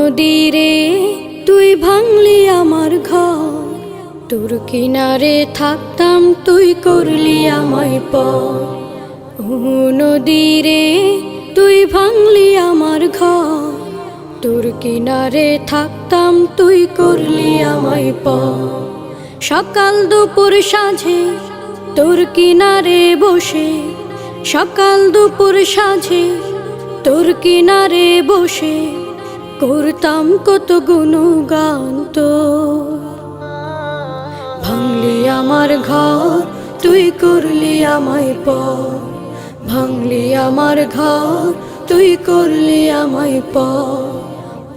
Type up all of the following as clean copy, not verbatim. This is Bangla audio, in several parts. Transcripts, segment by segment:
নদীরে তুই ভাঙলি আমার ঘর, তোর কিনারে থাকতাম তুই করলি আমায় পর। ও নদীরে তুই ভাঙলি আমার ঘর, তোর কিনারে থাকতাম তুই করলি আমায় পর। সকাল দুপুর সাঁঝে তোর কিনারে বসে, সকাল দুপুর সাঁঝে তোর কিনারে বসে করতাম কত গুণগান তোর। ভাঙলি আমার ঘর তুই করলি আমায় পর, ভাঙলি আমার ঘর তুই করলি আমায় পর।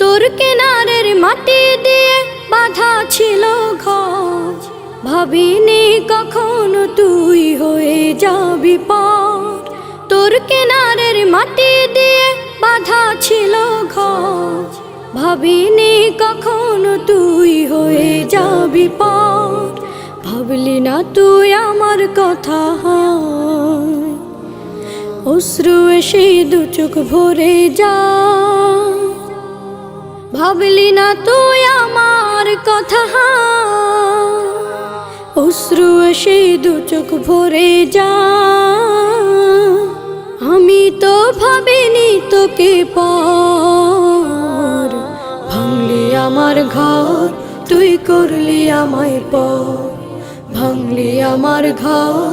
তোর কিনারের মাটি দিয়ে বাঁধা ছিল ঘর, ভাবিনি কখনো তুই হয়ে যাবি পার। তোর কিনারের মাটি দিয়ে বাঁধা ছিল ঘর, ভাবিনি কখনো তুই হয়ে যাবি পার। ভাবলি না তুই আমার কথা, অশ্রু এসে দু চোখ ভরে যা। ভাবলি না তুই আমার কথা, অশ্রু এসে দু চোখ ভরে যা। আমি তো ভাবিনি তোকে পর, ভাঙলি আমার ঘর তুই করলি আমায় পর, ভাঙলি আমার ঘর